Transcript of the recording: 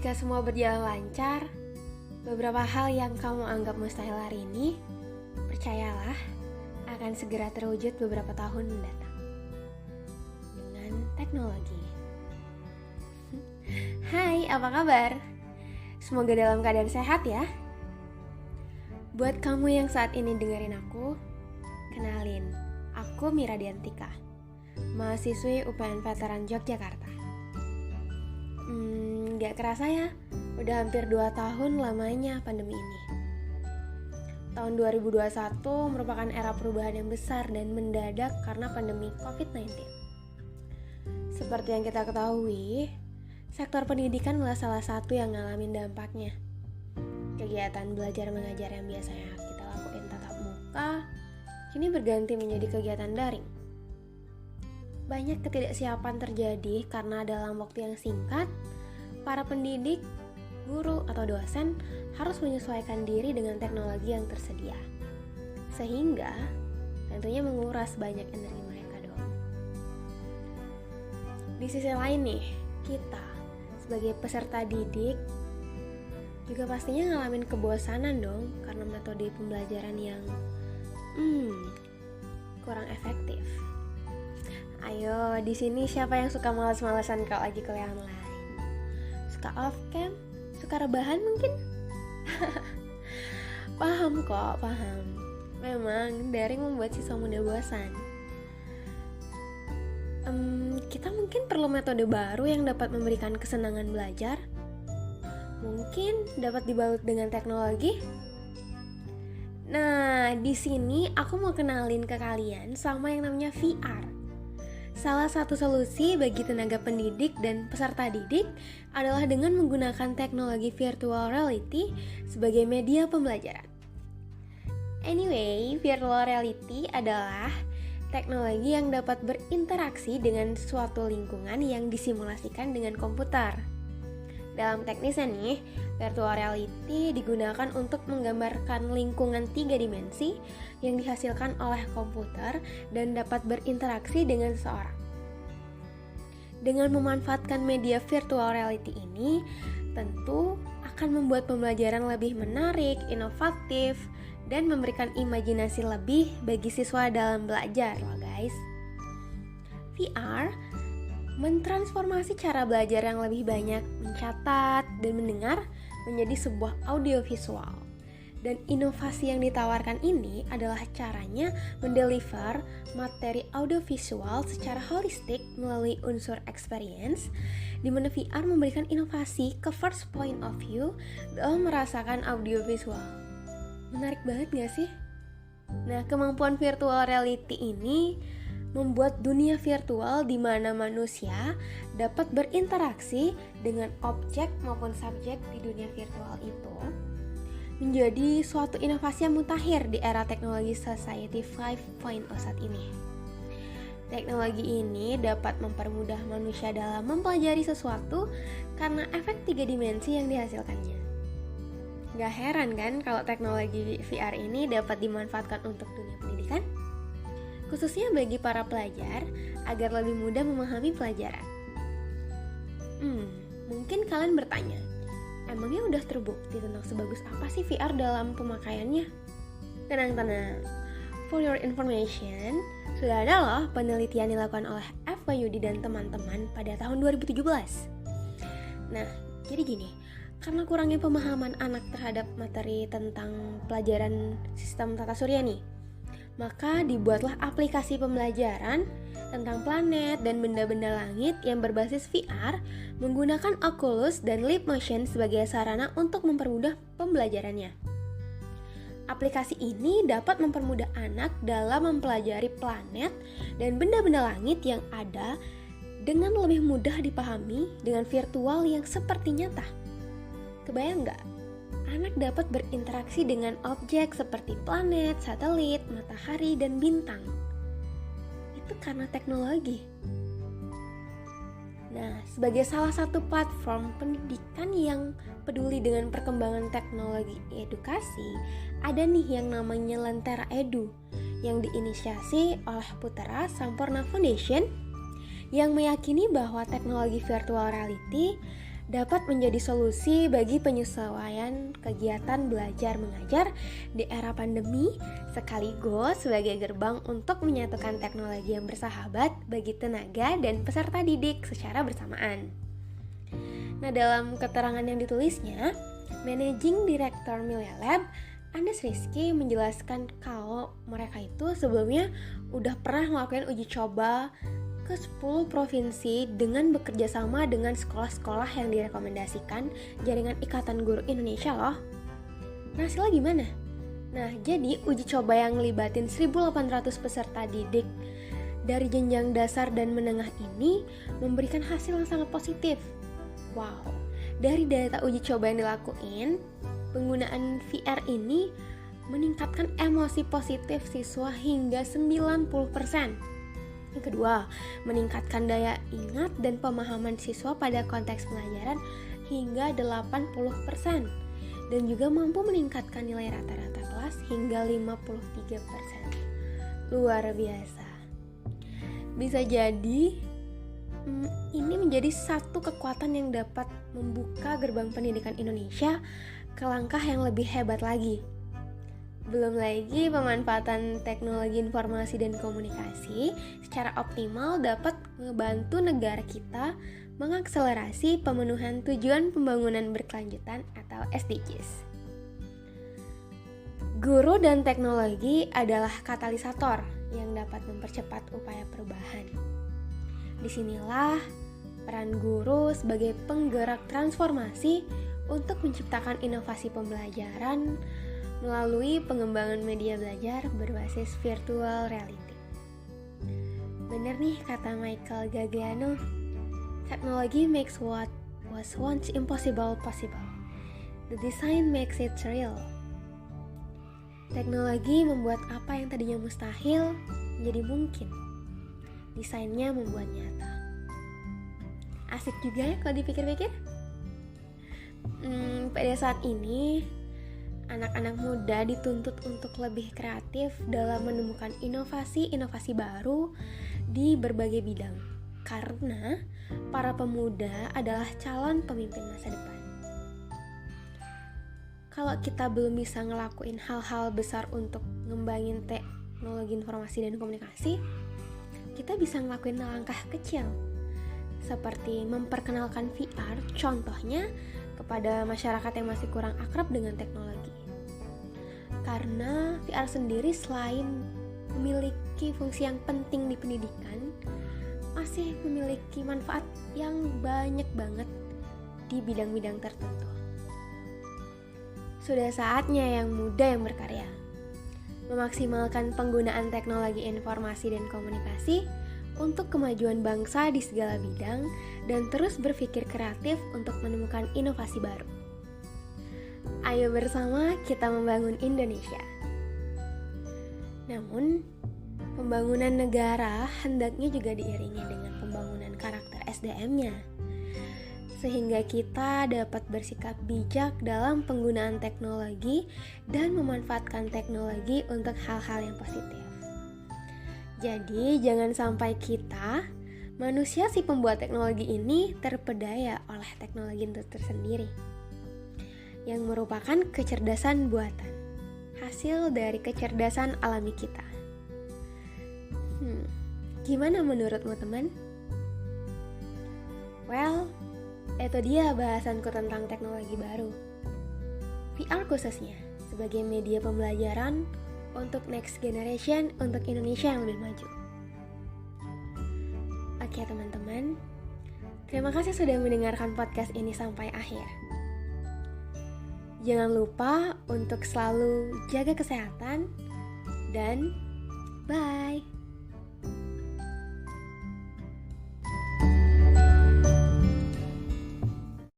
Jika semua berjalan lancar, beberapa hal yang kamu anggap mustahil hari ini, percayalah, akan segera terwujud beberapa tahun mendatang. Dengan teknologi. Hai, apa kabar? Semoga dalam keadaan sehat ya. Buat kamu yang saat ini dengerin aku, kenalin, aku Mira Diantika, mahasiswi UPN Veteran Yogyakarta. Gak kerasa ya, udah hampir 2 tahun lamanya pandemi ini. Tahun 2021 merupakan era perubahan yang besar dan mendadak karena pandemi COVID-19. Seperti yang kita ketahui, sektor pendidikan adalah salah satu yang ngalamin dampaknya. Kegiatan belajar mengajar yang biasanya kita lakuin tatap muka, kini berganti menjadi kegiatan daring. Banyak ketidaksiapan terjadi karena dalam waktu yang singkat, para pendidik, guru, atau dosen harus menyesuaikan diri dengan teknologi yang tersedia. Sehingga tentunya menguras banyak energi mereka dong. Di sisi lain nih, kita sebagai peserta didik juga pastinya ngalamin kebosanan dong karena metode pembelajaran yang kurang efektif. Ayo, di sini siapa yang suka malas-malasan kalau lagi kuliah online? Suka off cam? Suka rebahan mungkin? Paham kok, paham. Memang daring membuat siswa muda bosan. Kita mungkin perlu metode baru yang dapat memberikan kesenangan belajar. Mungkin dapat dibalut dengan teknologi. Nah, di sini aku mau kenalin ke kalian sama yang namanya VR. Salah satu solusi bagi tenaga pendidik dan peserta didik adalah dengan menggunakan teknologi virtual reality sebagai media pembelajaran. Anyway, virtual reality adalah teknologi yang dapat berinteraksi dengan suatu lingkungan yang disimulasikan dengan komputer. Dalam teknisnya nih, virtual reality digunakan untuk menggambarkan lingkungan 3 dimensi yang dihasilkan oleh komputer dan dapat berinteraksi dengan seseorang. Dengan memanfaatkan media virtual reality ini, tentu akan membuat pembelajaran lebih menarik, inovatif, dan memberikan imajinasi lebih bagi siswa dalam belajar loh guys. VR mentransformasi cara belajar yang lebih banyak mencatat dan mendengar menjadi sebuah audiovisual. Dan inovasi yang ditawarkan ini adalah caranya mendeliver materi audiovisual secara holistik melalui unsur experience, di mana VR memberikan inovasi ke first point of view dalam merasakan audiovisual. Menarik banget gak sih? Nah, kemampuan virtual reality ini membuat dunia virtual di mana manusia dapat berinteraksi dengan objek maupun subjek di dunia virtual itu menjadi suatu inovasi yang mutakhir di era teknologi Society 5.0 saat ini. Teknologi ini dapat mempermudah manusia dalam mempelajari sesuatu karena efek 3 dimensi yang dihasilkannya. Gak heran kan kalau teknologi VR ini dapat dimanfaatkan untuk dunia pendidikan? Khususnya bagi para pelajar agar lebih mudah memahami pelajaran. Mungkin kalian bertanya, emangnya udah terbukti tentang sebagus apa sih VR dalam pemakaiannya? Tenang-tenang, for your information, sudah ada loh penelitian dilakukan oleh FYUD dan teman-teman pada tahun 2017. Nah, jadi gini, karena kurangnya pemahaman anak terhadap materi tentang pelajaran sistem tata surya nih, maka dibuatlah aplikasi pembelajaran tentang planet dan benda-benda langit yang berbasis VR menggunakan Oculus dan Leap Motion sebagai sarana untuk mempermudah pembelajarannya. Aplikasi ini dapat mempermudah anak dalam mempelajari planet dan benda-benda langit yang ada dengan lebih mudah dipahami dengan virtual yang seperti nyata. Kebayang nggak? Anak dapat berinteraksi dengan objek seperti planet, satelit, matahari, dan bintang. Itu karena teknologi. Nah, sebagai salah satu platform pendidikan yang peduli dengan perkembangan teknologi edukasi, ada nih yang namanya Lentera Edu, yang diinisiasi oleh Putra Sampoerna Foundation, yang meyakini bahwa teknologi virtual reality dapat menjadi solusi bagi penyesuaian kegiatan belajar mengajar di era pandemi, sekaligus sebagai gerbang untuk menyatukan teknologi yang bersahabat bagi tenaga dan peserta didik secara bersamaan. Nah, dalam keterangan yang ditulisnya, Managing Director Milya Lab, Andes Rizky menjelaskan kalau mereka itu sebelumnya udah pernah ngelakuin uji coba ke 10 provinsi dengan bekerja sama dengan sekolah-sekolah yang direkomendasikan Jaringan Ikatan Guru Indonesia loh. Nah, hasilnya gimana? Nah, jadi uji coba yang ngelibatin 1.800 peserta didik dari jenjang dasar dan menengah ini memberikan hasil yang sangat positif. Wow, dari data uji coba yang dilakuin, penggunaan VR ini meningkatkan emosi positif siswa hingga 90%. Yang kedua, meningkatkan daya ingat dan pemahaman siswa pada konteks pelajaran hingga 80%. Dan juga mampu meningkatkan nilai rata-rata kelas hingga 53%. Luar biasa. Bisa jadi ini menjadi satu kekuatan yang dapat membuka gerbang pendidikan Indonesia ke langkah yang lebih hebat lagi. Belum lagi pemanfaatan teknologi informasi dan komunikasi secara optimal dapat membantu negara kita mengakselerasi pemenuhan tujuan pembangunan berkelanjutan atau SDGs. Guru dan teknologi adalah katalisator yang dapat mempercepat upaya perubahan. Disinilah peran guru sebagai penggerak transformasi untuk menciptakan inovasi pembelajaran melalui pengembangan media belajar berbasis virtual reality. Bener nih kata Michael Gagliano, technology makes what was once impossible possible. The design makes it real. Teknologi membuat apa yang tadinya mustahil menjadi mungkin. Desainnya membuat nyata. Asik juga ya kalau dipikir-pikir. Pada saat ini anak-anak muda dituntut untuk lebih kreatif dalam menemukan inovasi-inovasi baru di berbagai bidang. Karena para pemuda adalah calon pemimpin masa depan. Kalau kita belum bisa ngelakuin hal-hal besar untuk ngembangin teknologi informasi dan komunikasi, kita bisa ngelakuin langkah kecil. Seperti memperkenalkan VR, contohnya kepada masyarakat yang masih kurang akrab dengan teknologi. Karena VR sendiri selain memiliki fungsi yang penting di pendidikan, masih memiliki manfaat yang banyak banget di bidang-bidang tertentu. Sudah saatnya yang muda yang berkarya, memaksimalkan penggunaan teknologi informasi dan komunikasi untuk kemajuan bangsa di segala bidang dan terus berpikir kreatif untuk menemukan inovasi baru. Ayo bersama kita membangun Indonesia. Namun, pembangunan negara hendaknya juga diiringi dengan pembangunan karakter SDM-nya, sehingga kita dapat bersikap bijak dalam penggunaan teknologi dan memanfaatkan teknologi untuk hal-hal yang positif. Jadi, jangan sampai kita, manusia si pembuat teknologi ini, terpedaya oleh teknologi itu tersendiri, yang merupakan kecerdasan buatan, hasil dari kecerdasan alami kita. Gimana menurutmu teman? Well, itu dia bahasanku tentang teknologi baru. VR khususnya, sebagai media pembelajaran untuk next generation, untuk Indonesia yang lebih maju. Oke teman-teman, terima kasih sudah mendengarkan podcast ini sampai akhir. Jangan lupa untuk selalu jaga kesehatan dan bye.